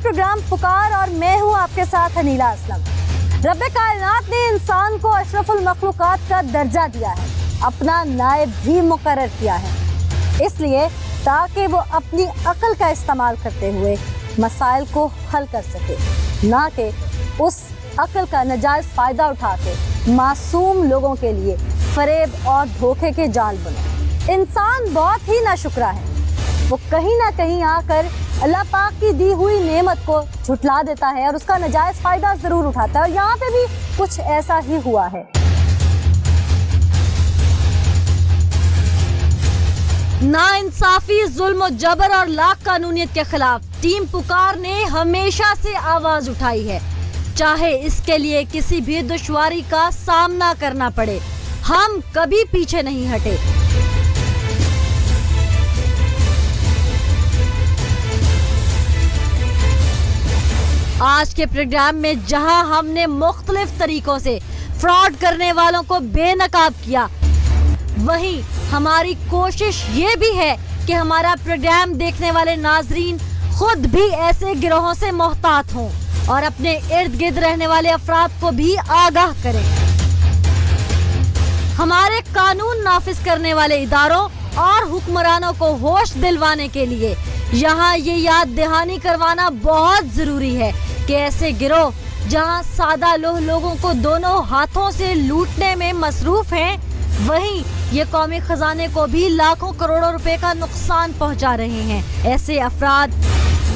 Programme पुकार और मैं हूँ आपके साथ अनीला असलम। रब्बे कायनात ने इंसान को अशरफुल मखलूकात का दर्जा दिया है, अपना नायब भी मुकर्रर किया है, इसलिए ताकि वो अपनी अक्ल का इस्तेमाल करते हुए मसाइल को हल कर सके, ना कि उस अक्ल का नाजायज फ़ायदा उठा के मासूम लोगों के लिए फरेब और धोखे के जाल बने। इंसान बहुत ही नाशुक्रा है, वो कहीं ना कहीं आकर अल्लाह पाक की दी हुई नेमत को झुठला देता है और उसका नाजायज फ़ायदा ज़रूर उठाता है, और यहाँ पे भी कुछ ऐसा ही हुआ है। नाइंसाफी, जुल्म, जबर और लाख कानूनियत के खिलाफ टीम पुकार ने हमेशा से आवाज उठाई है, चाहे इसके लिए किसी भी दुश्वारी का सामना करना पड़े, हम कभी पीछे नहीं हटे। आज के प्रोग्राम में जहां हमने मुख्तलिफ तरीकों से फ्रॉड करने वालों को बेनकाब किया, वहीं हमारी कोशिश ये भी है कि हमारा प्रोग्राम देखने वाले नाजरीन खुद भी ऐसे गिरोहों से मोहतात हों और अपने इर्द गिर्द रहने वाले अफराद को भी आगाह करें। हमारे कानून नाफिज करने वाले इदारों और हुक्मरानों को होश दिलवाने के लिए यहाँ ये याद दहानी करवाना बहुत जरूरी है कि ऐसे गिरोह जहाँ सादा लोगों को दोनों हाथों से लूटने में मसरूफ हैं, वहीं ये कौमी खजाने को भी लाखों करोड़ों रुपए का नुकसान पहुंचा रहे हैं। ऐसे अफराद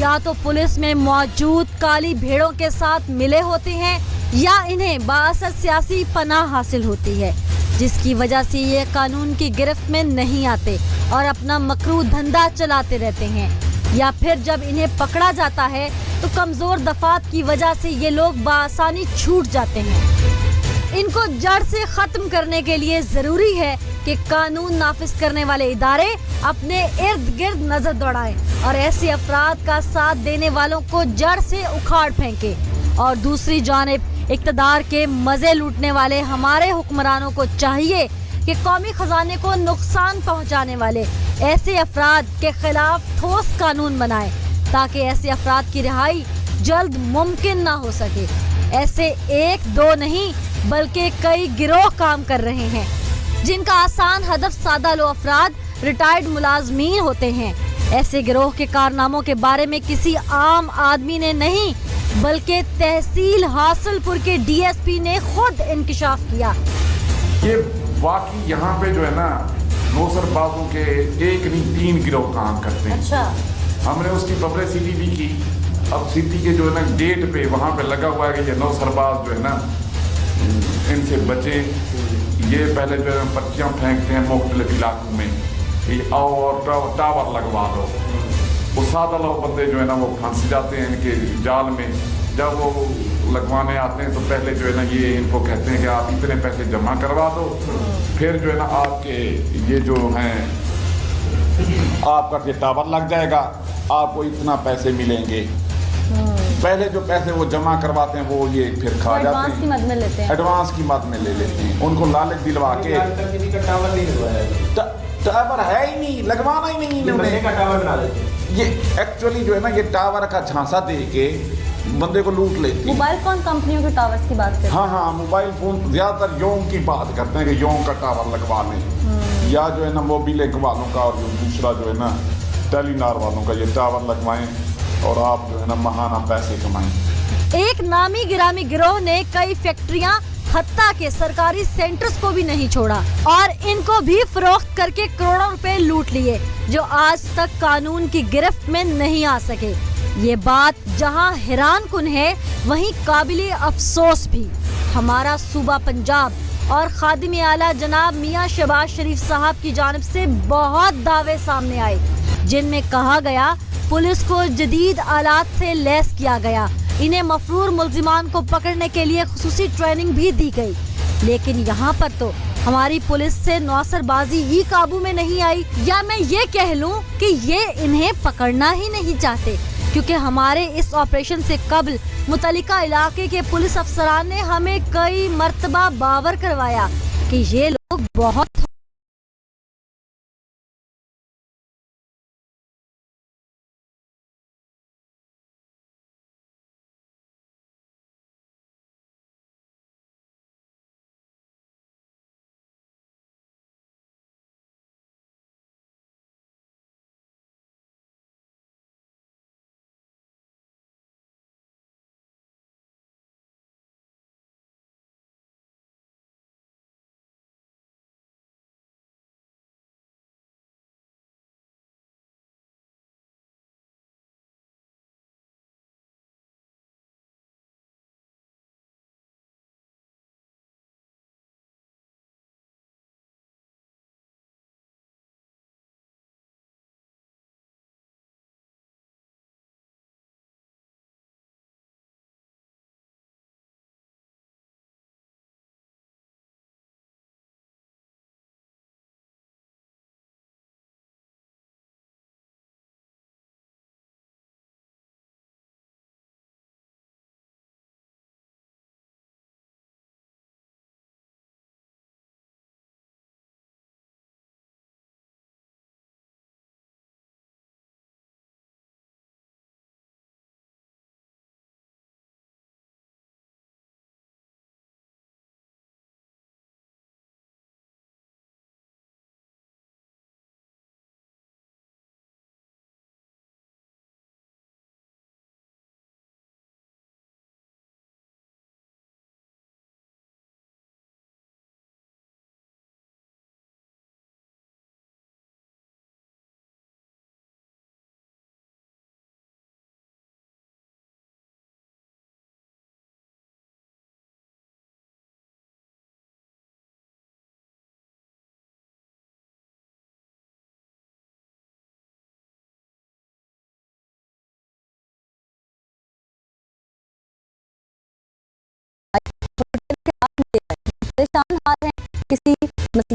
या तो पुलिस में मौजूद काली भेड़ों के साथ मिले होते हैं या इन्हें बाअसर सियासी पनाह हासिल होती है, जिसकी वजह से ये कानून की गिरफ्त में नहीं आते और अपना मकरू धंधा चलाते रहते हैं, या फिर जब इन्हें पकड़ा जाता है तो कमजोर दफात की वजह से ये लोग बासानी छूट जाते हैं। इनको जड़ से खत्म करने के लिए जरूरी है कि कानून नाफिज करने वाले इदारे अपने इर्द गिर्द नजर दौड़ाएं और ऐसे अफराद का साथ देने वालों को जड़ से उखाड़ फेंके, और दूसरी जानिब इक्तदार के मजे लूटने वाले हमारे हुक्मरानों को चाहिए कि कौमी खजाने को नुकसान पहुंचाने वाले ऐसे अफराद के खिलाफ ठोस कानून बनाए, ताकि ऐसे अफराद की रिहाई जल्द मुमकिन ना हो सके। ऐसे एक दो नहीं बल्कि कई गिरोह काम कर रहे हैं, जिनका आसान हदफ सादा लो अफराद रिटायर्ड मुलाजमीन होते हैं। ऐसे गिरोह के कारनामों के बारे में किसी आम आदमी ने नहीं बल्कि तहसील हासिलपुर के डीएसपी ने खुद इंकिशाफ किया। ये वाकई यहाँ पे जो है ना नौसरबाजों के एक नहीं 3 गिरोह काम करते हैं। अच्छा। हमने उसकी पब्लिसिटी भी की। अब सिटी के जो है ना गेट पे वहाँ पे लगा हुआ है कि ये नौसरबाज जो है ना इनसे बचे। ये पहले जो है पर्चियाँ फेंकते हैं मुख्तलिफ इलाकों में कि आओ और टावर लगवा दो। वो सादा लोग बंदे जो है ना वो फंस जाते हैं इनके जाल में। जब वो लगवाने आते हैं तो पहले जो है ना ये इनको कहते हैं कि आप इतने पैसे जमा करवा दो, फिर जो है ना आपके ये जो हैं आपका ये टावर लग जाएगा, आपको इतना पैसे मिलेंगे। पहले जो पैसे वो जमा करवाते हैं वो ये फिर खा जाते हैं, एडवांस की मद में लेते हैं। एडवांस की मद में ले लेते हैं, उनको लालच दिलवा के। टावर नहीं लगवाया, टावर है ही नहीं, लगवाना ही नहीं इन्होंने। टावर बना देते हैं। ये एक्चुअली जो है ना ये टावर का झांसा दे के बंदे को लूट लेती है। मोबाइल फोन कंपनियों के टावर्स की बात करते हैं। हाँ, मोबाइल फोन ज्यादातर योंग की बात करते हैं कि योंग का टावर लगवा लें, या जो है ना मोबिलिक वालों का और दूसरा जो है ना टेलीनार वालों का ये टावर लगवाएं और आप जो है ना महाना पैसे कमाएं। एक नामी गिरामी गिरोह ने कई फैक्ट्रियां हत्ता के सरकारी सेंटर्स को भी नहीं छोड़ा और इनको भी फरोख्त करके करोड़ों रुपए लूट लिए, जो आज तक कानून की गिरफ्त में नहीं आ सके। ये बात जहां हैरान कुन है, वहीं काबिले अफसोस भी। हमारा सूबा पंजाब और खादिम आला जनाब मियां शहबाज शरीफ साहब की जानिब से बहुत दावे सामने आए, जिनमें कहा गया पुलिस को जदीद आलात से लैस किया गया, इन्हें मफरूर मुल्जिमान को पकड़ने के लिए खुसूसी ट्रेनिंग भी दी गई। लेकिन यहाँ पर तो हमारी पुलिस से नौसरबाजी ही काबू में नहीं आई, या मैं ये कह लूँ कि ये इन्हें पकड़ना ही नहीं चाहते, क्योंकि हमारे इस ऑपरेशन से कबल मुतल्लिका इलाके के पुलिस अफसरान ने हमें कई मर्तबा बावर करवाया कि ये लोग बहुत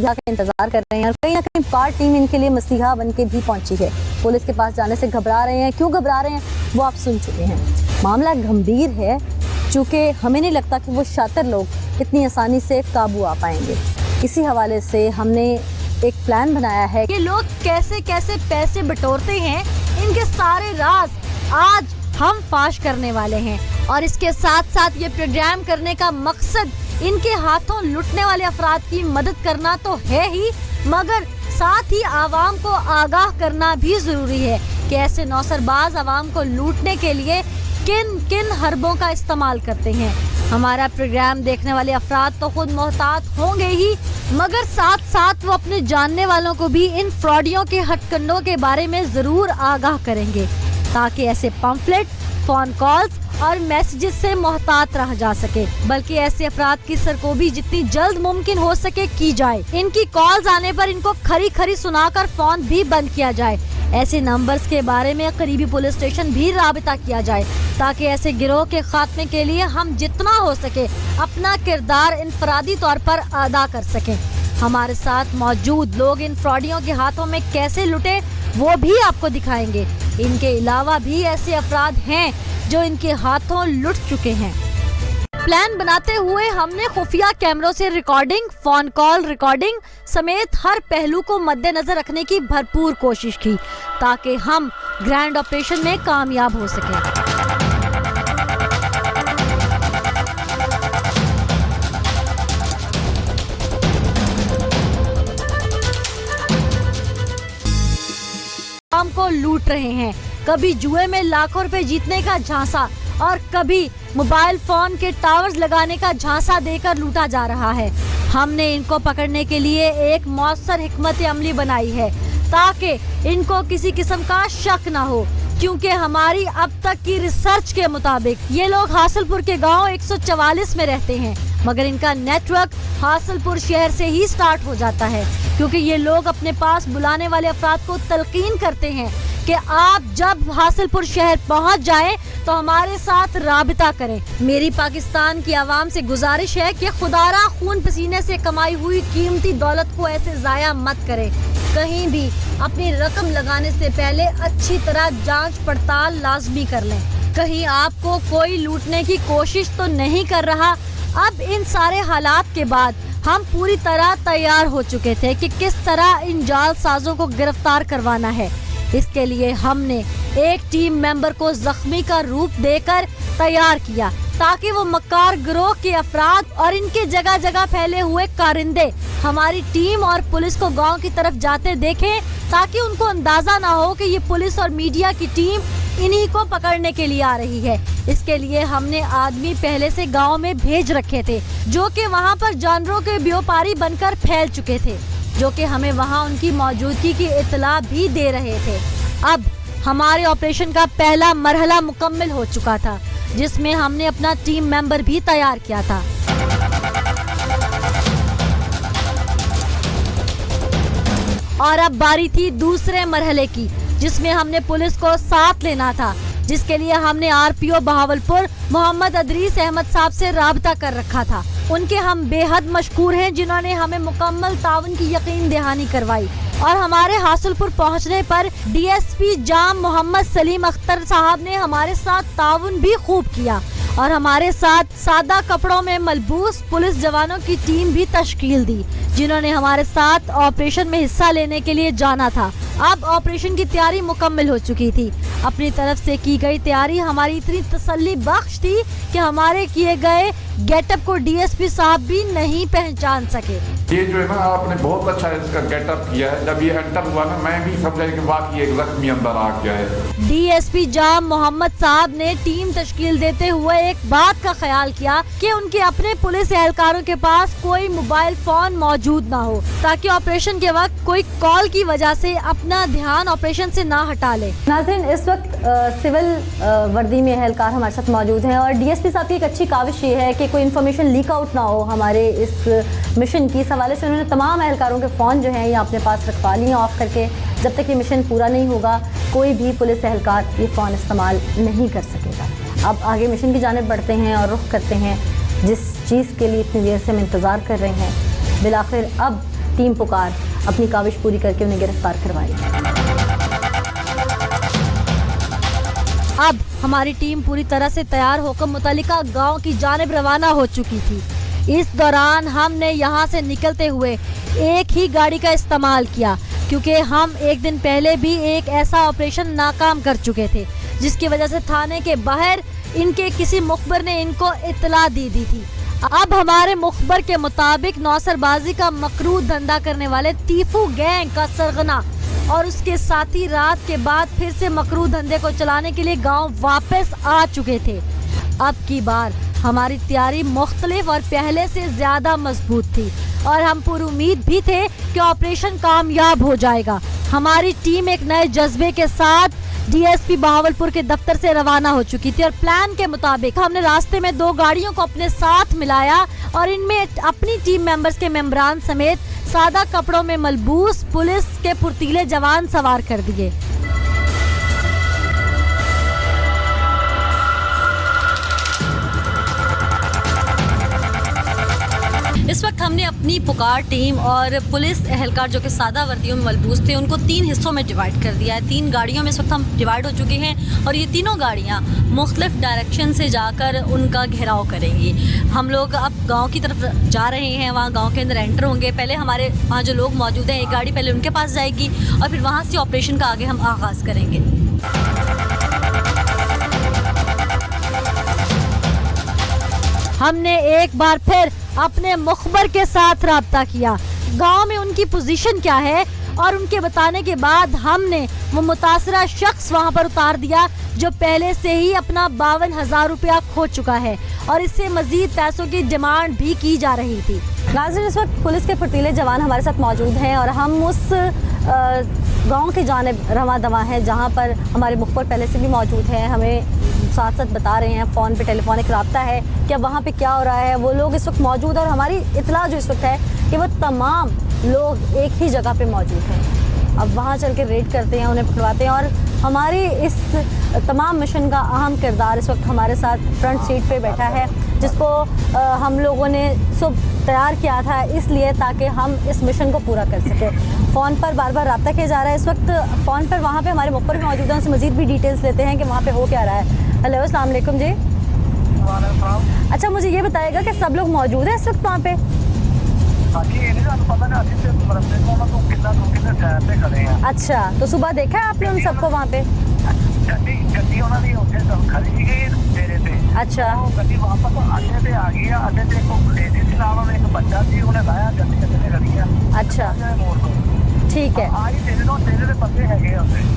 मसीहा का इंतजार कर रहे हैं और कहीं ना कहीं पार्ट टीम इनके लिए मसीहा बन के भी पहुंची है। पुलिस के पास जाने से घबरा रहे हैं, क्यों घबरा रहे हैं वो आप सुन चुके हैं। मामला गंभीर है, चूँकि हमें नहीं लगता कि वो शातिर लोग इतनी आसानी से काबू आ पाएंगे। इसी हवाले से हमने एक प्लान बनाया है। ये लोग कैसे कैसे पैसे बटोरते हैं, इनके सारे राज आज हम फाश करने वाले हैं। और इसके साथ साथ ये प्रोग्राम करने का मकसद इनके हाथों लुटने वाले अफराद की मदद करना तो है ही, मगर साथ ही आवाम को आगाह करना भी जरूरी है कि ऐसे नौसरबाज आवाम को लूटने के लिए किन किन हरबों का इस्तेमाल करते हैं। हमारा प्रोग्राम देखने वाले अफराद तो खुद मोहतात होंगे ही, मगर साथ साथ वो अपने जानने वालों को भी इन फ्रॉडियों के हथकंडों के बारे में जरूर आगाह करेंगे, ताकि ऐसे पम्फलेट, फोन कॉल्स और मैसेजेस से मोहतात रहा जा सके। बल्कि ऐसे अफराद की सरकोबी जितनी जल्द मुमकिन हो सके की जाए। इनकी कॉल्स आने पर इनको खरी खरी सुनाकर फोन भी बंद किया जाए। ऐसे नंबर्स के बारे में करीबी पुलिस स्टेशन भी राबिता किया जाए, ताकि ऐसे गिरोह के खात्मे के लिए हम जितना हो सके अपना किरदार इनफरादी तौर पर अदा कर सकें। हमारे साथ मौजूद लोग इन फ्रॉडियों के हाथों में कैसे लुटे वो भी आपको दिखाएंगे। इनके अलावा भी ऐसे अफराद हैं जो इनके हाथों लुट चुके हैं। प्लान बनाते हुए हमने खुफिया कैमरों से रिकॉर्डिंग, फोन कॉल रिकॉर्डिंग समेत हर पहलू को मद्देनजर रखने की भरपूर कोशिश की, ताकि हम ग्रैंड ऑपरेशन में कामयाब हो सकें। को लूट रहे हैं, कभी जुए में लाखों रुपए जीतने का झांसा और कभी मोबाइल फोन के टावर्स लगाने का झांसा देकर लूटा जा रहा है। हमने इनको पकड़ने के लिए एक मौसर हिकमत अमली बनाई है, ताकि इनको किसी किस्म का शक ना हो, क्योंकि हमारी अब तक की रिसर्च के मुताबिक ये लोग हासिलपुर के गांव 144 में रहते हैं, मगर इनका नेटवर्क हासिलपुर शहर से ही स्टार्ट हो जाता है, क्योंकि ये लोग अपने पास बुलाने वाले अफराद को तलकीन करते हैं कि आप जब हासिलपुर शहर पहुंच जाएं तो हमारे साथ राबिता करें। मेरी पाकिस्तान की आवाम से गुजारिश है कि खुदारा खून पसीने से कमाई हुई कीमती दौलत को ऐसे जाया मत करें। कहीं भी अपनी रकम लगाने से पहले अच्छी तरह जांच पड़ताल लाजमी कर लें। कहीं आपको कोई लूटने की कोशिश तो नहीं कर रहा। अब इन सारे हालात के बाद हम पूरी तरह तैयार हो चुके थे कि किस तरह इन जालसाजों को गिरफ्तार करवाना है। इसके लिए हमने एक टीम मेंबर को जख्मी का रूप देकर तैयार किया, ताकि वो मक्कार गिरोह के अफराद और इनके जगह जगह फैले हुए कारिंदे हमारी टीम और पुलिस को गांव की तरफ जाते देखें, ताकि उनको अंदाजा ना हो कि ये पुलिस और मीडिया की टीम इन्हीं को पकड़ने के लिए आ रही है। इसके लिए हमने आदमी पहले से गांव में भेज रखे थे, जो कि वहां पर जानवरों के व्यापारी बनकर फैल चुके थे, जो कि हमें वहां उनकी मौजूदगी की इत्तला भी दे रहे थे। अब हमारे ऑपरेशन का पहला मरहला मुकम्मल हो चुका था, जिसमें हमने अपना टीम मेंबर भी तैयार किया था। और अब बारी थी दूसरे मरहले की, जिसमें हमने पुलिस को साथ लेना था, जिसके लिए हमने आरपीओ बहावलपुर मोहम्मद अदरीस अहमद साहब से राबता कर रखा था। उनके हम बेहद मशकूर हैं, जिन्होंने हमें मुकम्मल ताउन की यकीन दहानी करवाई। और हमारे हासिलपुर पहुंचने पर डीएसपी जाम मोहम्मद सलीम अख्तर साहब ने हमारे साथ ताउन भी खूब किया और हमारे साथ सादा कपड़ों में मलबूस पुलिस जवानों की टीम भी तश्कील दी, जिन्होंने हमारे साथ ऑपरेशन में हिस्सा लेने के लिए जाना था। अब ऑपरेशन की तैयारी मुकम्मल हो चुकी थी। अपनी तरफ से की गई तैयारी हमारी इतनी तसल्ली बख्श थी कि हमारे किए गए गेटअप को डीएसपी साहब भी नहीं पहचान सके। ये जो है ना, आपने बहुत अच्छा इसका गेटअप किया है। जब ये एंटर हुआ ना, मैं भी समझा कि वाकई एक जख्मी अंदर आ गया है। डीएसपी जाम मोहम्मद साहब ने टीम तश्कील देते हुए एक बात का ख्याल किया कि उनके अपने पुलिस एहलकारों के पास कोई मोबाइल फोन मौजूद ना हो, ताकि ऑपरेशन के वक्त कोई कॉल की वजह से अपना ध्यान ऑपरेशन से ना हटा ले। नाज़रीन, इस वक्त सिविल वर्दी में एहलकार हमारे साथ मौजूद हैं और डीएसपी साहब की एक अच्छी काविश ये है कि कोई इन्फॉर्मेशन लीक आउट ना हो हमारे इस मिशन की। इस हवाले से उन्होंने तमाम एहलकारों के फ़ोन जो हैं ये अपने पास रखवा लिए ऑफ करके। जब तक ये मिशन पूरा नहीं होगा कोई भी पुलिस एहलकार ये फ़ोन इस्तेमाल नहीं कर सकेगा। अब आगे मिशन की जानिब बढ़ते हैं और रुख करते हैं जिस चीज़ के लिए इतनी देर से हम इंतज़ार कर रहे हैं। बिलाखिर अब टीम पुकार अपनी काविश पूरी करके उन्हें गिरफ्तार करवाई। अब हमारी टीम पूरी तरह से तैयार होकर मुतल्लिका गांव की जानिब रवाना हो चुकी थी। इस दौरान हमने यहां से निकलते हुए एक ही गाड़ी का इस्तेमाल किया, क्योंकि हम एक दिन पहले भी एक ऐसा ऑपरेशन नाकाम कर चुके थे, जिसकी वजह से थाने के बाहर इनके किसी मुखबर ने इनको इत्तला दी थी। अब हमारे मुखबर के मुताबिक नौसरबाजी का मकरू धंधा करने वाले तीफू गैंग का सरगना और उसके साथी रात के बाद फिर से मकरू धंधे को चलाने के लिए गांव वापस आ चुके थे। अब की बार हमारी तैयारी मुख्तलिफ और पहले से ज्यादा मजबूत थी और हम पूरी उम्मीद भी थे कि ऑपरेशन कामयाब हो जाएगा। हमारी टीम एक नए जज्बे के साथ डीएसपी बहावलपुर के दफ्तर से रवाना हो चुकी थी और प्लान के मुताबिक हमने रास्ते में 2 गाड़ियों को अपने साथ मिलाया और इनमें अपनी टीम मेंबर्स के मेंबरान समेत सादा कपड़ों में मलबूस पुलिस के फुर्तीले जवान सवार कर दिए। इस वक्त हमने अपनी पुकार टीम और पुलिस एहलकार जो कि सादा वर्दियों में मलबूस थे उनको 3 हिस्सों में डिवाइड कर दिया है। 3 गाड़ियों में इस वक्त हम डिवाइड हो चुके हैं और ये तीनों गाड़ियां मुख्तलिफ डायरेक्शन से जाकर उनका घेराव करेंगी। हम लोग अब गांव की तरफ जा रहे हैं, वहाँ गांव के अंदर एंटर होंगे। पहले हमारे वहाँ जो लोग मौजूद हैं, एक गाड़ी पहले उनके पास जाएगी और फिर वहाँ से ऑपरेशन का आगे हम आगाज़ करेंगे। हमने एक बार फिर अपने मुखबर के साथ राब्ता किया, गांव में उनकी पोजीशन क्या है, और उनके बताने के बाद हमने वो मुतासरा शख्स वहां पर उतार दिया जो पहले से ही अपना 52,000 रुपया खो चुका है और इससे मजीद पैसों की डिमांड भी की जा रही थी। नाज़रीन, इस वक्त पुलिस के फुर्तीले जवान हमारे साथ मौजूद हैं और हम उस गांव की जानिब रवां दवा हैं जहां पर हमारे मुखबर पहले से भी मौजूद हैं। हमें साथ साथ बता रहे हैं, फ़ोन पे टेलीफोनिक रब्ता है कि अब वहाँ पे क्या हो रहा है। वो लोग इस वक्त मौजूद हैं और हमारी इतला जो इस वक्त है कि वो तमाम लोग एक ही जगह पे मौजूद हैं। अब वहाँ चल के रेड करते हैं, उन्हें पकड़वाते हैं और हमारी इस तमाम मिशन का अहम किरदार इस वक्त हमारे साथ फ्रंट सीट पे बैठा है, जिसको हम लोगों ने सुबह तैयार किया था इसलिए ताकि हम इस मिशन को पूरा कर सकें। फ़ोन पर बार बार रब्ता किया जा रहा है। इस वक्त फ़ोन पर वहाँ पे हमारे मुखबर भी मौजूद हैं, उनसे मज़ीद भी डिटेल्स लेते हैं कि वहाँ पे हो क्या रहा है। हेलो, अस्सलाम वालेकुम जी। अच्छा, मुझे ये बताइएगा कि सब लोग मौजूद हैं इस वक्त वहाँ पे? अच्छा, तो सुबह देखा है आपने उन सबको वहाँ पे? अच्छा, अच्छा, ठीक है,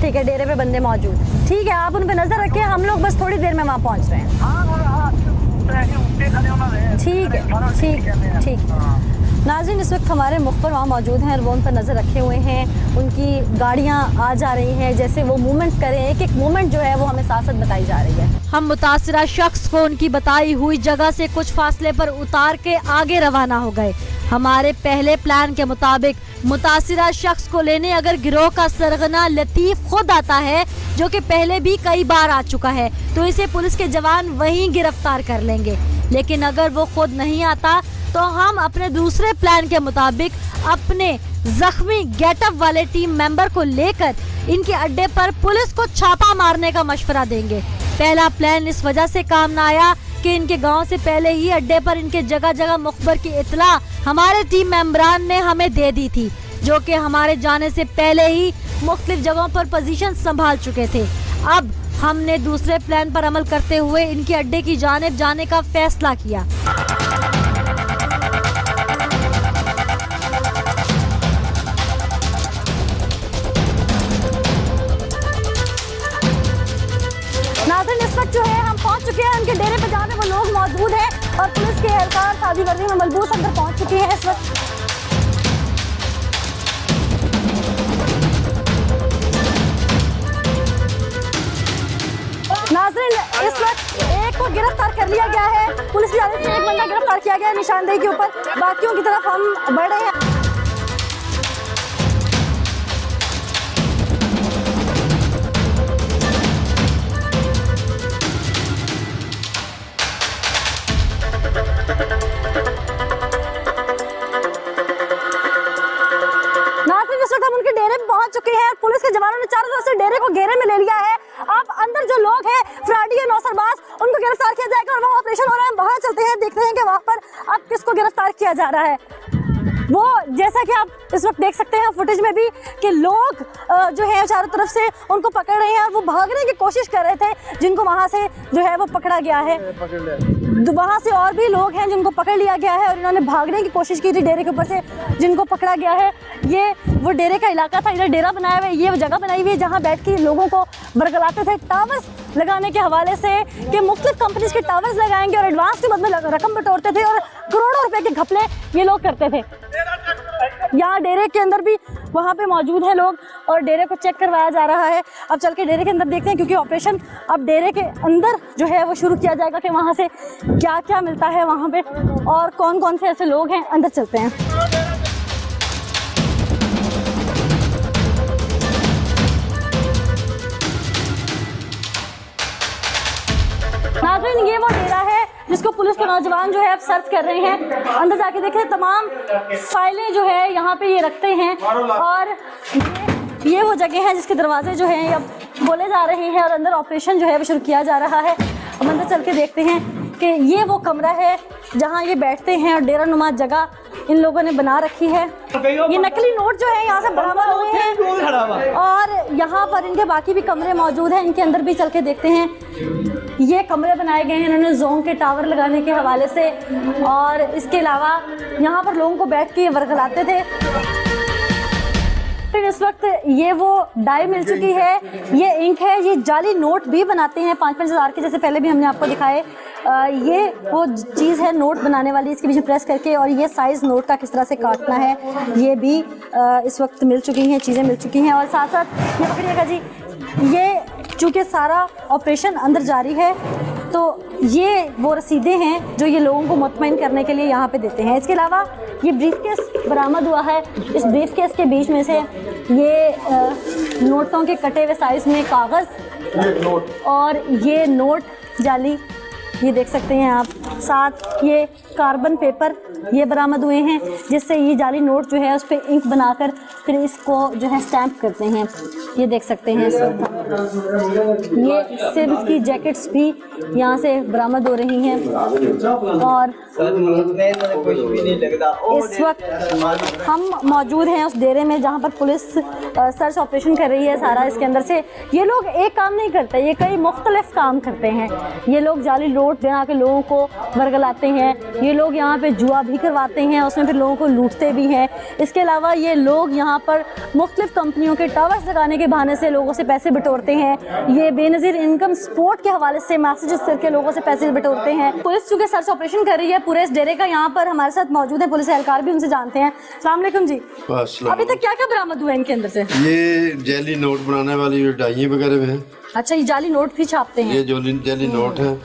ठीक है, डेरे पे बंदे मौजूद। ठीक है, आप उन पे नजर रखें, हम लोग बस थोड़ी देर में वहाँ पहुँच रहे हैं। ठीक है, ठीक, ठीक। नाज़रीन, इस वक्त हमारे मुखबर वहाँ मौजूद हैं और वो उन पर नज़र रखे हुए हैं। उनकी गाड़ियाँ आ जा रही हैं, जैसे वो मूवमेंट्स करें, एक एक मूवमेंट जो है वो हमें साथ साथ बताई जा रही है। हम मुतासरा शख्स को उनकी बताई हुई जगह से कुछ फासले पर उतार के आगे रवाना हो गए। हमारे पहले प्लान के मुताबिक मुतासरा शख्स को लेने अगर गिरोह का सरगना लतीफ खुद आता है, जो कि पहले भी कई बार आ चुका है, तो इसे पुलिस के जवान वहीं गिरफ्तार कर लेंगे। लेकिन अगर वो खुद नहीं आता तो हम अपने दूसरे प्लान के मुताबिक अपने जख्मी गेटअप वाले टीम मेंबर को लेकर इनके अड्डे पर पुलिस को छापा मारने का मशवरा देंगे। पहला प्लान इस वजह से काम न आया कि इनके गांव से पहले ही अड्डे पर इनके जगह जगह मुखबर की इत्तला हमारे टीम मेंबरान ने हमें दे दी थी, जो कि हमारे जाने से पहले ही मुख्तलिफ जगहों पर पोजीशन संभाल चुके थे। अब हमने दूसरे प्लान पर अमल करते हुए इनके अड्डे की जानिब जाने का फैसला किया। नाज़रीन, इस वक्त जो है हम पहुंच चुके हैं उनके डेरे पे, जहाँ पे वो लोग मौजूद हैं और पुलिस के एहलकार सादी वर्दी में मलबूस अंदर पहुंच चुके हैं इस वक्त। नाज़रीन, इस वक्त एक को गिरफ्तार कर लिया गया है, पुलिस की जानिब से एक बंदा गिरफ्तार किया गया है निशानदेही के ऊपर। बाकियों की तरफ हम बढ़ रहे हैं। हैं कि वहाँ पर अब किसको गिरफ्तार किया जा रहा है। वो जैसा कि आप इस वक्त देख सकते हैं फुटेज में भी कि लोग जो है चारों तरफ से उनको पकड़ रहे हैं और वो भागने की कोशिश कर रहे थे, जिनको वहाँ से जो है वो पकड़ा गया है। वहाँ से और भी लोग हैं जिनको पकड़ लिया गया है और इन्होंने भागने की कोशिश की थी डेरे के ऊपर से, जिनको पकड़ा गया है। ये वो डेरे का इलाका था, इधर डेरा बनाया हुआ है, ये वो जगह बनाई हुई है जहाँ बैठ के लोगों को बरगलाते थे टावर्स लगाने के हवाले से कि मुख्तलिफ कंपनीज के टावर्स लगाएंगे और एडवांस के बदले रकम बटोरते थे और करोड़ों रुपए के घपले ये लोग करते थे। यहाँ डेरे के अंदर भी वहाँ पे मौजूद हैं लोग और डेरे को चेक करवाया जा रहा है। अब चल के डेरे के अंदर देखते हैं, क्योंकि ऑपरेशन अब डेरे के अंदर जो है वो शुरू किया जाएगा कि वहाँ से क्या क्या मिलता है वहाँ पे और कौन कौन से ऐसे लोग हैं। अंदर चलते हैं। नाज़रीन, ये वो डेरा है जिसको पुलिस के नौजवान जो है अब सर्च कर रहे हैं। अंदर जाके देखें, तमाम फाइलें जो है यहाँ पे ये रखते हैं और ये वो जगह है जिसके दरवाजे जो हैं अब बोले जा रहे हैं और अंदर ऑपरेशन जो है वो शुरू किया जा रहा है। अब अंदर चल के देखते हैं कि ये वो कमरा है जहाँ ये बैठते हैं और डेरा नुमा जगह इन लोगों ने बना रखी है। ये नकली नोट जो है यहाँ से बरामद हुए हैं और यहाँ पर इनके बाकी भी कमरे मौजूद हैं। इनके अंदर भी चल के देखते हैं। ये कमरे बनाए गए हैं इन्होंने जोन के टावर लगाने के हवाले से और इसके अलावा यहाँ पर लोगों को बैठ के वर्गलाते थे। फिर इस वक्त ये वो डाई मिल चुकी है, ये इंक है, ये जाली नोट भी बनाते हैं 5-5 हज़ार के, जैसे पहले भी हमने आपको दिखाए। ये वो चीज़ है नोट बनाने वाली, इसके बीच में प्रेस करके, और ये साइज़ नोट का किस तरह से काटना है ये भी इस वक्त मिल चुकी हैं, चीज़ें मिल चुकी हैं। और साथ साथ ये पकड़िएगा जी, ये चूँकि सारा ऑपरेशन अंदर जारी है तो ये वो रसीदें हैं जो ये लोगों को मुतमईन करने के लिए यहाँ पे देते हैं। इसके अलावा ये ब्रीफकेस बरामद हुआ है। इस ब्रीफकेस के बीच में से ये नोटों के कटे हुए साइज़ में कागज़ और ये नोट जाली, ये देख सकते हैं आप। साथ ये कार्बन पेपर ये बरामद हुए हैं जिससे ये जाली नोट जो है उस पर इंक बनाकर फिर इसको जो है स्टैंप करते हैं। ये देख सकते हैं इस वक्त। ये सिब्स की जैकेट्स भी यहाँ से बरामद हो रही हैं और इस वक्त हम मौजूद हैं उस डेरे में जहाँ पर पुलिस सर्च ऑपरेशन कर रही है सारा। इसके अंदर से ये लोग एक काम नहीं करते, ये कई मुख्तलिफ काम करते हैं। ये लोग जाली नोट बना के लोगों को वर्गलाते हैं, ये लोग यहाँ पे जुआ भी करवाते हैं, उसमें फिर लोगों को लूटते भी हैं। इसके अलावा ये लोग यहाँ पर मुख्तलिफ कंपनियों के टावर्स लगाने के बहाने से लोगों से पैसे बटोरते हैं। ये बेनज़ीर इनकम सपोर्ट के हवाले से मैसेजेस करके लोगों से पैसे बटोरते हैं। पुलिस चूँकि सर्च ऑपरेशन कर रही है पूरे इस डेरे का, यहाँ पर हमारे साथ मौजूद है पुलिस एहलकार भी, उनसे जानते हैं। अस्सलाम वालेकुम जी। अभी तक क्या क्या बरामद हुआ है इनके अंदर से? ये जाली नोट बनाने वाली डाइयाँ वगैरह में है। अच्छा, ये जाली नोट भी छापते हैं? ये जो जाली नोट है।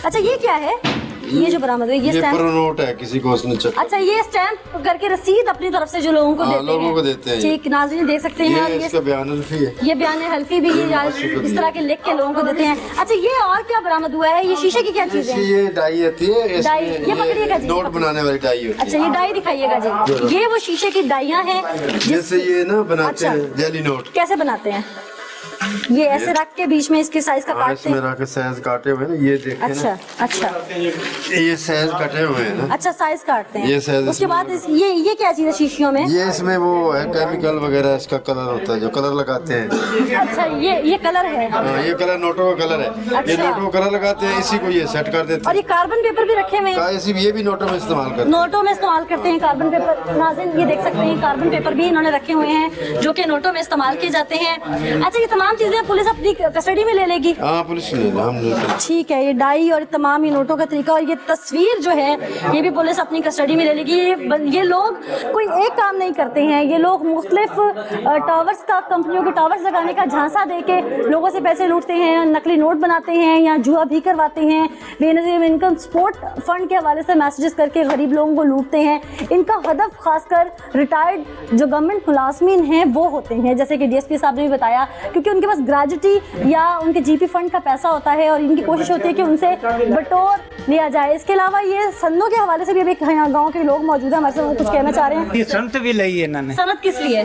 अच्छा, ये क्या है? ये जो बरामद हुई ये स्टैम्प नोट है, किसी को उसने अच्छा, ये स्टैम्प करके रसीद अपनी तरफ से जो लोगों को देते हैं। ठीक, नाज़रीन देख सकते हैं। ये इसका बयान हल्फी है। ये बयान हल्फी भी इस तरह के लिख के लोगों को देते हैं। अच्छा, ये और क्या बरामद हुआ है? ये शीशे की क्या चीज़ है? ये डाई होती है, ये पकड़िएगा जी, नोट बनाने वाली डाई होती है। अच्छा, ये डाई दिखाइएगा जी। ये वो शीशे की डाइयाँ हैं जैसे ये ना बनाते हैं जाली नोट। कैसे बनाते हैं? ये ऐसे रख के बीच में इसके साइज का काटते हैं। इसमें रख के साइज काटे हुए हैं ना, ये देखें। अच्छा, ये साइज काटे हुए हैं ना। अच्छा, साइज काटते हैं। ये साइज। उसके बाद ये क्या चीज़ है शीशियों में? ये इसमें वो है केमिकल वगैरह, इसका कलर होता है जो कलर लगाते हैं। अच्छा, ये कलर है। ये कलर नोटों का कलर है। ये नोटों का कलर लगाते हैं, इसी को ये सेट कर देते हैं। और ये कार्बन पेपर भी रखे हुए हैं, ये भी नोटों में इस्तेमाल करते हैं। नोटों में इस्तेमाल करते हैं कार्बन पेपर। नाज़रीन ये देख सकते हैं कार्बन पेपर भी इन्होंने रखे हुए हैं जो कि नोटों में इस्तेमाल किए जाते हैं। अच्छा, ये तमाम चीज़ें पुलिस अपनी कस्टडी में ले लेगी? हाँ, पुलिस ले लेगी। ठीक है, ये डाई और तमाम ये नोटों का तरीका और ये तस्वीर जो है ये भी पुलिस अपनी कस्टडी में ले लेगी। ये लोग कोई एक काम नहीं करते हैं, ये लोग मुख्तलिफ टावर्स का, कंपनियों के टावर्स लगाने का झांसा दे के लोगों से पैसे लूटते हैं, नकली नोट बनाते हैं या जुआ भी करवाते हैं। बेनज़ीर इनकम सपोर्ट फंड के हवाले से मैसेजेस करके गरीब लोगों को लूटते हैं। इनका हदफ खासकर रिटायर्ड जो गवर्नमेंट मुलाजमीन हैं वो होते हैं, जैसे कि DSP साहब ने भी बताया, क्योंकि उनके पास ग्रेजुटी या उनके जीपी फंड का पैसा होता है और इनकी कोशिश होती है कि उनसे बटोर लिया जाए। इसके अलावा ये सनदों के हवाले से भी अभी गाँव के लोग मौजूद हैं हमारे साथ, कुछ कहना चाह रहे हैं। ये सनत भी ली है इन्होंने। सनद किस लिए?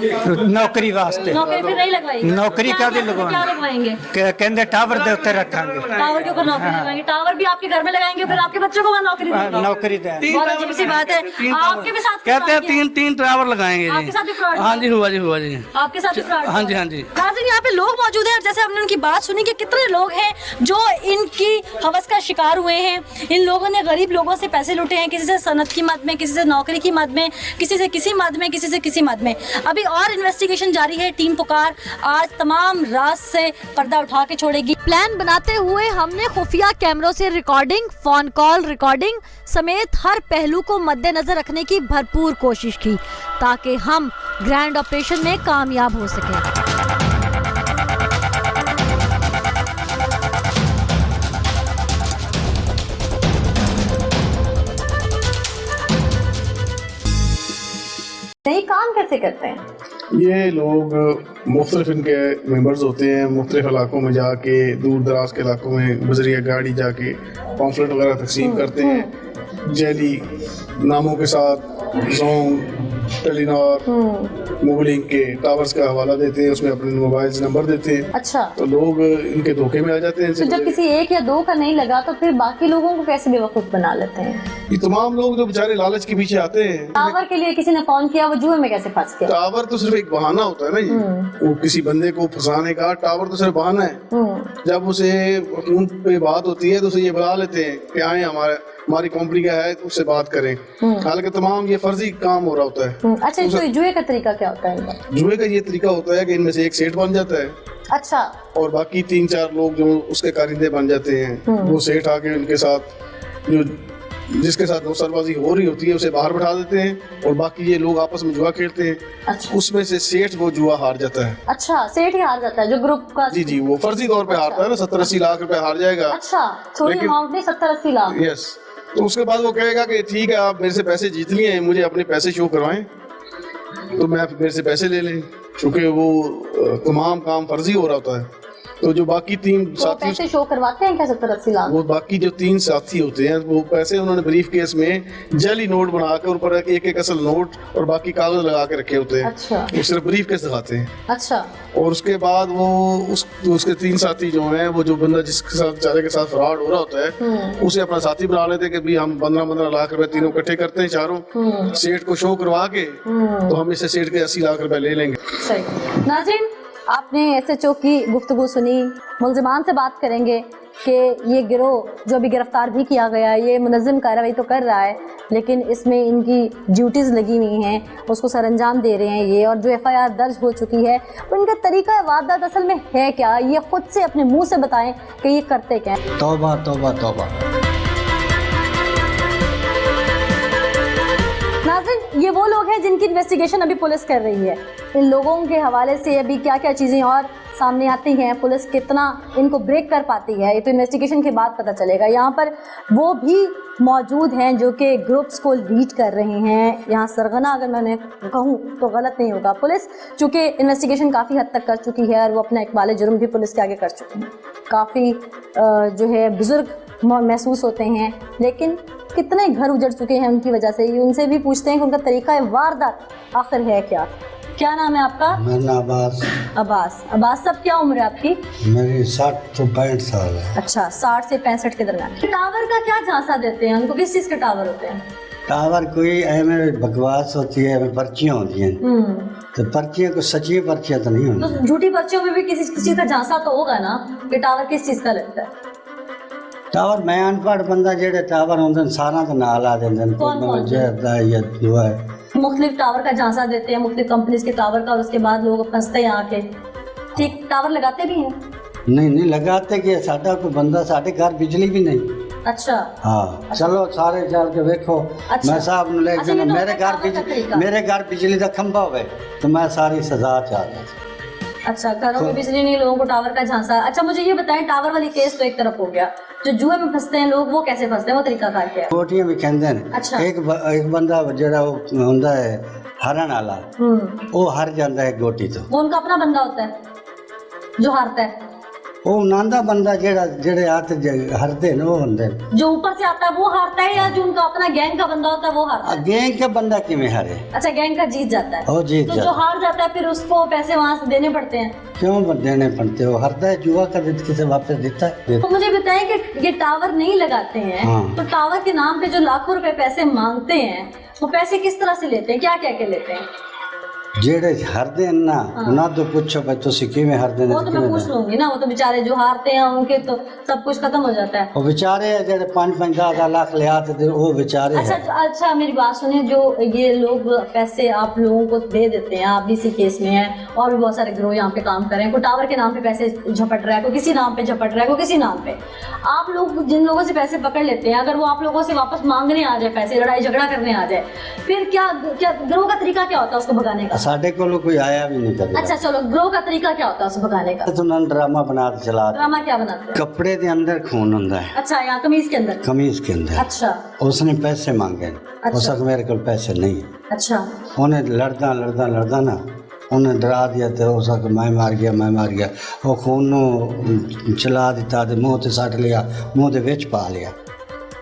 नौकरी वास्ते। नौकरी फिर नहीं लगवाई? नौकरी का भी क्या लगवाएंगे? कहते टावर दे उत्ते रखेंगे। टावर के ऊपर नौकरी लगवाएंगे? टावर भी आपके घर में लगाएंगे, फिर आपके बच्चों को वहाँ नौकरी देंगे? नौकरी दे। बहुत अजीब सी बात है। आपके भी साथ कहते हैं तीन टावर लगाएंगे। आपके साथ भी फ्रॉड? हाँ जी, हुआ जी। आपके साथ भी फ्रॉड? हाँ जी। नाज़रीन, यहाँ पे लोग मौजूद हैं और जैसे हमने उनकी बात सुनी कि कितने लोग हैं जो इनकी हवस का शिकार हुए हैं। इन लोगों ने गरीब लोगों से पैसे लूटे हैं, किसी से सनद की मद में, किसी से नौकरी की मद में, किसी से किसी मद में, किसी से किसी मद में। अभी और इन्वेस्टिगेशन जारी है। टीम पुकार आज तमाम राज से पर्दा उठा के छोड़ेगी। प्लान बनाते हुए हमने खुफिया कैमरों से रिकॉर्डिंग, फोन कॉल रिकॉर्डिंग समेत हर पहलू को मद्देनजर रखने की भरपूर कोशिश की ताकि हम ग्रैंड ऑपरेशन में कामयाब हो सकें। नहीं, काम कैसे करते हैं? ये लोग मुख्तलिफ इनके मेंबर्स होते हैं, मुख्तलिफ इलाकों में जाके, दूर दराज के इलाकों में बजरिया गाड़ी जाके पॉम्फलेट वगैरह तकसीम करते हैं। जैली नामों के साथ जोंग, टेलीनॉर, मोबाइल के टावर्स का हवाला देते हैं, उसमें अपने मोबाइल नंबर देते हैं। अच्छा, तो लोग इनके धोखे में आ जाते हैं। तो जब किसी एक या दो का नहीं लगा तो फिर बाकी लोगों को कैसे बेवकूफ बना लेते हैं? ये तमाम लोग जो बेचारे लालच के पीछे आते हैं। टावर के लिए किसी ने फोन किया, वो जुए में कैसे फंस गया? टावर तो सिर्फ एक बहाना होता है ना, ये वो किसी बंदे को फंसाने का टावर तो सिर्फ बहाना है। जब उसे फोन पे बात होती है तो उसे ये बुला लेते हैं कि आए हमारी कंपनी का है, उससे बात करें। हालांकि तमाम ये फर्जी काम हो रहा होता है। अच्छा, तो जुए का तरीका क्या होता है? जुए का ये तरीका होता है कि इनमें से एक सेठ बन जाता है। अच्छा, और बाकी 3-4 लोग जो उसके कारिंदे बन जाते हैं। वो सेठ आके उनके साथ जो जिसके साथ नौसरबाजी हो रही होती है उसे बाहर बैठा देते हैं और बाकी ये लोग आपस में जुआ खेलते हैं। अच्छा। उसमें से सेठ वो जुआ हार जाता है। अच्छा, सेठ ही हार जाता है जो ग्रुप का? जी, वो फर्जी तौर पे हारता है ना, 70-80 लाख रुपए हार जाएगा। अच्छा, थोड़ी अमाउंट नहीं, 70-80 लाख? यस। तो उसके बाद वो कहेगा कि ठीक है, आप मेरे से पैसे जीत लिए हैं, मुझे अपने पैसे शो करवाएं, तो मैं मेरे से पैसे ले लें, क्योंकि वो तमाम काम फर्जी हो रहा होता है। तो जो बाकी 3 साथी पैसे शो करवाते हैं क्या 70-80 लाख? वो बाकी जो 3 साथी होते हैं वो पैसे उन्होंने ब्रीफ केस में जाली नोट बनाकर ऊपर एक असल नोट और बाकी कागज लगा के रखे होते हैं। अच्छा। वो सिर्फ ब्रीफ केस दिखाते हैं। अच्छा। और उसके बाद वो उसके 3 साथी जो हैं, वो जो बंदा जिसके साथ बेचारे के साथ फ्रॉड हो रहा होता है, उसे अपना साथी बना लेते हैं कि भाई हम 15-15 लाख रुपए तीनों इकट्ठे करते हैं चारों, सेठ को शो करवा के, तो हम इससे सेठ के 80 लाख रुपए ले लेंगे। सही। नाज़रीन, आपने SHO की गुफ्तगू सुनी। मुलजिमान से बात करेंगे कि ये गिरोह जो अभी गिरफ्तार भी किया गया है, ये मुनज़्ज़म कार्रवाई तो कर रहा है, लेकिन इसमें इनकी ड्यूटीज़ लगी हुई हैं, उसको सरअंजाम दे रहे हैं ये, और जो FIR दर्ज हो चुकी है, तो इनका तरीका वारदात असल में है क्या, ये खुद से अपने मुंह से बताएं कि ये करते क्या है। तौबा तौबा तौबा। नाज़रीन, ये वो लोग हैं जिनकी इन्वेस्टिगेशन अभी पुलिस कर रही है। इन लोगों के हवाले से अभी क्या क्या चीज़ें और सामने आती हैं, पुलिस कितना इनको ब्रेक कर पाती है, ये तो इन्वेस्टिगेशन के बाद पता चलेगा। यहाँ पर वो भी मौजूद हैं जो कि ग्रुप्स को लीड कर रहे हैं। यहाँ सरगना अगर मैंने कहूँ तो गलत नहीं होगा। पुलिस चूँकि इन्वेस्टिगेशन काफ़ी हद तक कर चुकी है और वो अपना इकबाल जुर्म भी पुलिस के आगे कर चुके हैं। काफ़ी जो है बुजुर्ग महसूस होते हैं, लेकिन कितने घर उजड़ चुके हैं उनकी वजह से। ये उनसे भी पूछते हैं कि उनका तरीका वारदात आखिर है क्या। क्या नाम है आपका? मेरा नाम अब्बास। अब्बास साहब, क्या उम्र है आपकी? मेरी 60 से 65 साल है। अच्छा, 60 से 65 के दरमियान। टावर का क्या झांसा देते हैं उनको? किस चीज़ के टावर होते हैं? टावर कोई हमें बकवास होती है, हमें पर्चियाँ होती हैं, तो पर्चियाँ को सच्ची पर्चियाँ तो नहीं होती। तो झूठी पर्चियों में भी किसी चीज़ का झांसा तो होगा ना कि टावर किस चीज़ का लगता है? टावर मैं अनपढ़ बंदा जेडे टावर होंगे सारा तो ना ला देंगे। मुख्तलिफ टावर का झांसा देते हैं, मुख्तलिफ कंपनीज के टावर का, और उसके बाद लोग फंसते हैं आके। ठीक, टावर लगाते भी हैं? नहीं लगाते कि साडा कोई बंदा, साढ़े घर बिजली भी नहीं। अच्छा। हाँ, चलो सारे चल के देखो। अच्छा। मैं साहब ने ले अच्छा, मेरे घर बिजली का खंभा हो तो मैं सारी सजा चाहता। अच्छा, घरों में बिजली नहीं, लोगों को टावर का झांसा। अच्छा, मुझे ये बताएं, टावर वाली केस तो एक तरफ हो गया, जो जुए में फंसते हैं लोग, वो कैसे फंसते हैं, वो तरीका कार क्या है? कोटियां भी कहते हैं। अच्छा। एक बंदा जरा होंदा है हरण वाला, वो हार जाता है गोटी तो वो उनका अपना बंदा होता है। जो हारता है? ਉਹ ਨਾਂਦਾ ਬੰਦਾ ਜਿਹੜੇ ਹੱਥ ਹਰਦੇ ਨੇ ਉਹ ਹੁੰਦੇ ਨੇ। जो ऊपर से आता है वो हारता है या जो उनका अपना गैंग का बंदा होता है वो हारता है? गैंग का बंदा किमें हारे? अच्छा, गैंग का जीत जाता है। वो जीत तो जाता जो हार जाता है फिर उसको पैसे वहाँ से देने पड़ते हैं? क्यों देने पड़ते हो? हरता है जुआ कर किसे वापस देता है। तो मुझे बताएं कि ये टावर नहीं लगाते हैं हाँ। तो टावर के नाम पे जो लाखों रुपए पैसे मांगते हैं वो पैसे किस तरह से लेते हैं, क्या क्या के लेते हैं? जेड़े हरदे ना ना तो पूछो भाई तुसी किवें हरदे ने? वो तो मैं पूछ लूंगी ना, वो तो बेचारे जो हारते हैं उनके तो सब कुछ खत्म हो जाता है। वो बेचारे जेड़े 5-5 लाख ले आते थे वो बेचारे अच्छा हैं। अच्छा, मेरी बात सुनिए, जो ये लोग पैसे आप लोगों को दे देते हैं, आप भी इसी केस में हैं और भी बहुत सारे गिरोह यहाँ पे काम कर रहे हैं, कोई टावर के नाम पे पैसे झपट रहा है, कोई किसी नाम पे झपट रहा है, कोई किसी नाम पे। आप लोग जिन लोगों से पैसे पकड़ लेते हैं, अगर वो आप लोगों से वापस मांगने आ जाए पैसे, लड़ाई झगड़ा करने आ जाए, फिर क्या क्या गिरोह का तरीका क्या होता है उसको भगाने का? साडे को कोई आया भी नहीं कभी। अच्छा चलो, गिरोह का तरीका क्या होता है उसको भगाने का? तो ना ड्रामा बना के चला। ड्रामा क्या बनाते हैं? कपड़े के अंदर खून होता है। अच्छा, यहाँ कमीज के अंदर? कमीज के अंदर। अच्छा। उसने पैसे मांगे, उसका मेरे को पैसे नहीं। अच्छा। उन्हें लड़दा ना उन्हें डरा दिया तो उसका मैं मार गया वो खून चला दिता तो मुँह से सट लिया, मुँह के विच पा लिया।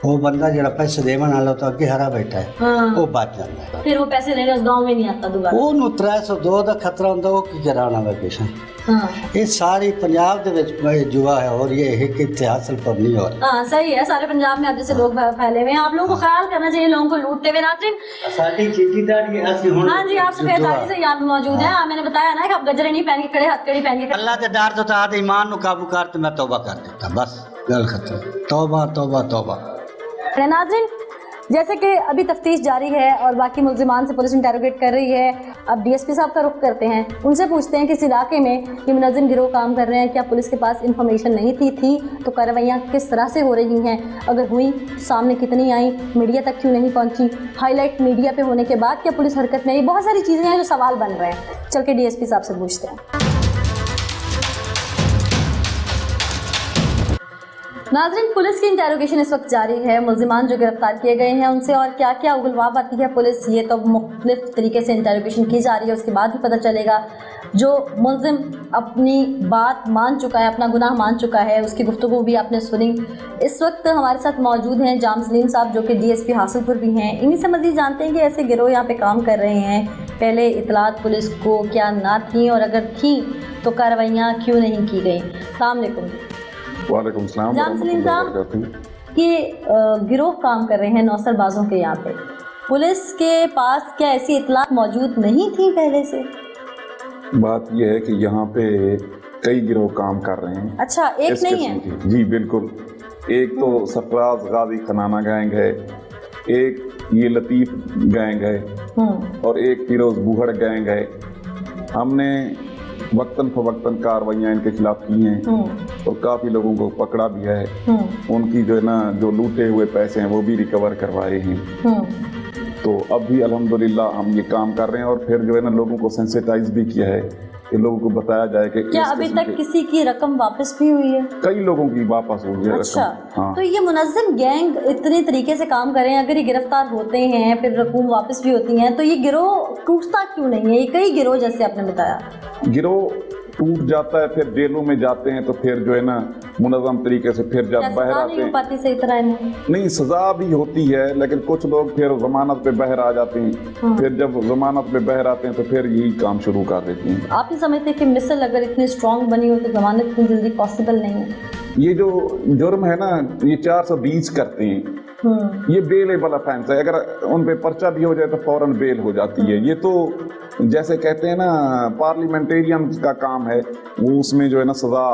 वो बंदा जरा पैसे देवन वाला तो अगे हरा बैठा है, हाँ। वो बच जाता है। फिर वो पैसे लेने उस गांव में नहीं आता दोबारा? वो 302 का खतरा होता, वो की कराना वैकेशन। हाँ। ये सारी पंजाब दे विच जुआ है और ये एक इत्थे हासिल पर नहीं हो रहा। हाँ सही है, सारे पंजाब में अब जैसे लोग फैले हुए हैं, आप लोगों को ख्याल करना चाहिए लोगों को लूटते हुए। नाज़रीन, साडी चिट्ठी दाढ़ी ऐसी होनी। हाँ जी, आप सफेद दाढ़ी से यहाँ मौजूद हैं। मैंने बताया ना कि आप गजरे नहीं पहन के खड़े, हथकड़ी पहन के। अल्लाह के डर तो था, ईमान नु काबू कर तो मैं तौबा कर देता, बस गल खत्म। तौबा तौबा तौबा। नाज़रीन, जैसे कि अभी तफ्तीश जारी है और बाकी मुल्ज़िमान से पुलिस इंटेरोगेट कर रही है, अब डीएसपी साहब का रुख करते हैं, उनसे पूछते हैं कि इस इलाके में ये मुनज़्ज़िम गिरोह काम कर रहे हैं, क्या पुलिस के पास इंफॉर्मेशन नहीं थी तो कार्रवाइयाँ किस तरह से हो रही हैं, अगर हुई सामने कितनी आई, मीडिया तक क्यों नहीं पहुँची, हाईलाइट मीडिया पे होने के बाद क्या पुलिस हरकत में आई, बहुत सारी चीज़ें हैं जो सवाल बन रहे हैं। चल के डीएसपी साहब से पूछते हैं। नाज़रीन, पुलिस की इंटेरोगेशन इस वक्त जारी है, मुल्ज़िमान जो गिरफ्तार किए गए हैं उनसे और क्या क्या उगलवा पाती है पुलिस, ये तो मुख्तलिफ तरीके से इंटेरोगेशन की जा रही है, उसके बाद ही पता चलेगा। जो मुल्ज़िम अपनी बात मान चुका है, अपना गुनाह मान चुका है, उसकी गुफ्तगू भी आपने सुनी। इस वक्त हमारे साथ मौजूद हैं जाम सलीम साहब, जो कि डीएसपी हासिलपुर भी हैं। इन्हीं से मज़ीद जानते हैं कि ऐसे गिरोह यहाँ पे काम कर रहे हैं, पहले इतलात पुलिस को क्या ना थी और अगर थी तो कार्रवाइयाँ क्यों नहीं की गई। अस्सलाम वालेकुम। वालेकुम सलाम। जाम सलीम साहब, ये गिरोह काम कर रहे हैं नौसरबाजों के यहाँ पे, पुलिस के पास क्या ऐसी इतला मौजूद नहीं थी पहले से? बात यह है कि यहाँ पे कई गिरोह काम कर रहे हैं। अच्छा, एक नहीं है? जी बिल्कुल। एक तो सरफराज गाजी खनाना गैंग है, एक ये लतीफ़ गैंग है और एक फिरोज बुहड़ गैंग है। हमने वक्तन फवक्तन कार्रवाइयाँ इनके खिलाफ की हैं और काफ़ी लोगों को पकड़ा भी है। उनकी जो है ना जो लूटे हुए पैसे हैं वो भी रिकवर करवाए हैं। तो अब भी अल्हम्दुलिल्लाह हम ये काम कर रहे हैं और फिर जो है ना लोगों को सेंसिटाइज भी किया है कि लोगों को बताया जाए कि क्या अभी तक किसी की रकम वापस भी हुई है? कई लोगों की वापस हुई है। अच्छा, हाँ। तो ये मुनज़्ज़िम गैंग इतने तरीके से काम कर रहे हैं, अगर ये गिरफ्तार होते हैं फिर रकूम वापस भी होती हैं, तो ये गिरोह टूटता क्यों नहीं है? ये कई गिरोह जैसे आपने बताया, गिरोह टूट जाता है, फिर जेलों में जाते हैं तो फिर जो है ना मुनज़्ज़म तरीके से फिर जब बाहर आते हैं। पाती सही तरह नहीं, सजा भी होती है, लेकिन कुछ लोग फिर जमानत पे बाहर आ जाते हैं। फिर जब जमानत पे बाहर आते हैं तो फिर यही काम शुरू कर देते हैं। आप नहीं समझते कि मिसल अगर इतनी स्ट्रॉन्ग बनी हो तो जमानत इतनी जल्दी पॉसिबल नहीं है? ये जो जुर्म है ना, ये 420 करते हैं, ये बेलेबल ऑफेंस है। अगर उन पे पर्चा भी हो जाए तो फौरन बेल हो जाती है। ये तो जैसे कहते हैं ना पार्लियामेंटेरियन का काम है, वो उसमें जो है ना सजा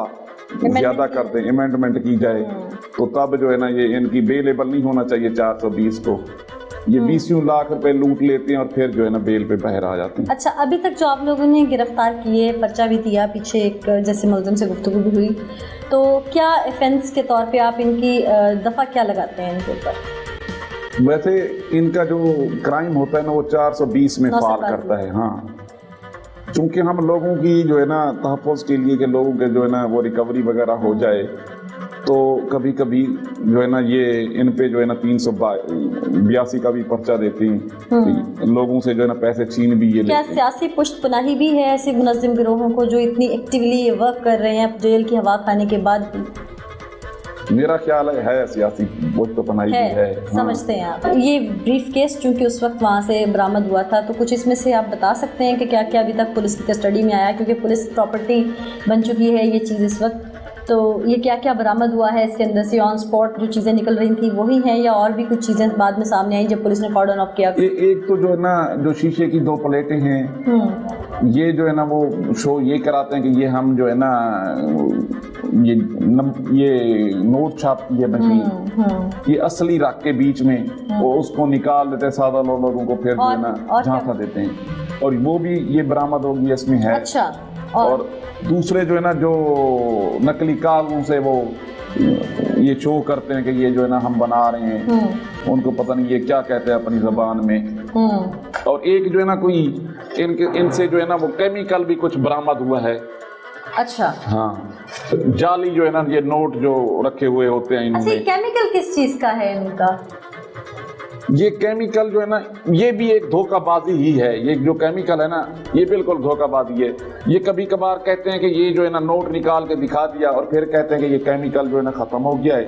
ज़्यादा करते हैं, अमेंडमेंट की जाए तो तब जो है ना ये इनकी बेलेबल नहीं होना चाहिए 420 को। ये 20 लाख रुपए लूट लेते हैं और फिर जो है ना बेल पे बाहर आ जाते हैं। अच्छा, अभी तक जो आप लोगों ने गिरफ्तार किए, पर्चा भी दिया, पीछे एक जैसे मुल्ज़िम से गुफ्तगू भी हुई, तो क्या ऑफेंस के तौर पे आप इनकी दफ़ा क्या लगाते हैं इनके ऊपर? वैसे इनका जो क्राइम होता है ना वो 420 में फाल करता है। हाँ, चूँकि हम लोगों की जो है ना तहफ़्फ़ुज़ के लिए कि लोगों के जो है ना वो रिकवरी वगैरह हो जाए, तो कभी कभी जो है ना ये इन पे जो है ना 382 का भी पर्चा देते हैं, लोगों से जो है ना पैसे छीन भी ये क्या लेते हैं। सियासी पुष्टपनाही भी है ऐसे मुनज़्ज़िम गिरोहों को जो इतनी एक्टिवली वर्क कर रहे हैं जेल की हवा खाने के बाद भी? मेरा ख्याल है सियासी वोट तो पनाही भी है। हाँ। समझते हैं आप। ये ब्रीफ केस चूंकि उस वक्त वहाँ से बरामद हुआ था, तो कुछ इसमें से आप बता सकते हैं कि क्या क्या अभी तक पुलिस की कस्टडी में आया, क्योंकि पुलिस प्रॉपर्टी बन चुकी है ये चीज़ इस वक्त, तो ये क्या क्या बरामद हुआ है इसके अंदर से? ऑन स्पॉट जो चीज़ें निकल रही थी वही हैं या और भी कुछ चीज़ें बाद में सामने आई जब पुलिस ने कॉर्डन ऑफ किया? एक तो जो है ना जो शीशे की 2 प्लेटें हैं, ये जो है ना वो शो ये कराते हैं कि ये हम जो है ना ये नोट छापती है मशीन, ये असली रख के बीच में वो उसको निकाल देते हैं सादा लोगों को, फिर जो है ना झांसा देते हैं, और वो भी ये बरामद होगी इसमें है। अच्छा। और दूसरे जो है ना जो नकली कागजों से वो ये शो करते हैं कि ये जो है ना हम बना रहे हैं, उनको पता नहीं ये क्या कहते हैं अपनी ज़बान में। और एक जो है ना कोई इनसे जो है ना वो केमिकल भी कुछ बरामद हुआ है। अच्छा। हाँ, जाली जो है ना ये नोट जो रखे हुए होते हैं अच्छा, इनमें। केमिकल किस चीज़ का है इनका? ये केमिकल जो है ना ये भी एक धोखाबाजी ही है। ये जो केमिकल है ना ये बिल्कुल धोखाबाजी है। ये कभी कभार कहते हैं कि ये जो है ना नोट निकाल के दिखा दिया और फिर कहते हैं कि ये केमिकल जो है ना खत्म हो गया है,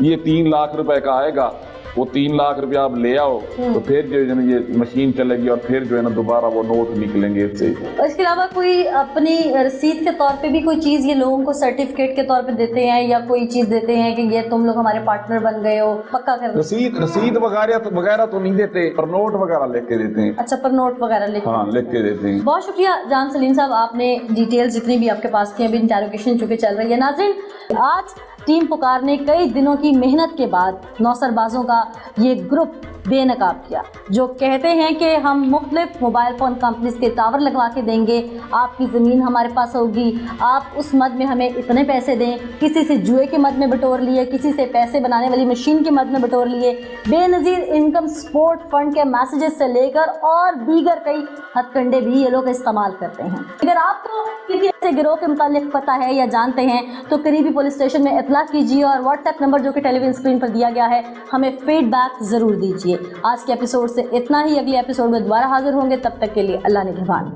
ये 3 लाख रुपए का आएगा, वो 3 लाख रुपया आप ले आओ तो फिर जो है ना ये मशीन चलेगी और फिर जो है ना दोबारा वो नोट निकलेंगे इससे। और इसके अलावा कोई अपनी रसीद के तौर पे भी कोई चीज़ ये लोगों को सर्टिफिकेट के तौर पे देते हैं या कोई चीज़ देते हैं कि ये तुम लोग हमारे पार्टनर बन गए हो, पक्का कर? रसीद वगैरह तो नहीं देते, पर नोट वगैरह लिख के देते हैं। अच्छा, पर नोट वगैरह लिख के देते हैं। बहुत शुक्रिया जान सलीम साहब, आपने डिटेल्स जितनी भी आपके पास थी, अभी इंटेरोगेशन चूँकि चल रही है। नाज़रीन, आज टीम पुकार ने कई दिनों की मेहनत के बाद 9 सरबाजों का ये ग्रुप बेनकाब किया, जो कहते हैं कि हम मुख्तलिफ मोबाइल फ़ोन कंपनीज के टावर लगवा के देंगे, आपकी ज़मीन हमारे पास होगी, आप उस मद में हमें इतने पैसे दें। किसी से जुए के मद में बटोर लिए, किसी से पैसे बनाने वाली मशीन के मद में बटोर लिए, बेनज़ीर इनकम सपोर्ट फंड के मैसेजेस से लेकर और दीगर कई हथकंडे भी ये लोग इस्तेमाल करते हैं। अगर आपको किसी ऐसे गिरोह के मुतालिक पता है या जानते हैं तो करीबी पुलिस स्टेशन में इतला कीजिए और व्हाट्सएप नंबर जो कि टेलीविजन स्क्रीन पर दिया गया है हमें फीडबैक ज़रूर दीजिए। आज के एपिसोड से इतना ही, अगले एपिसोड में दोबारा हाजिर होंगे, तब तक के लिए अल्लाह निगहबान।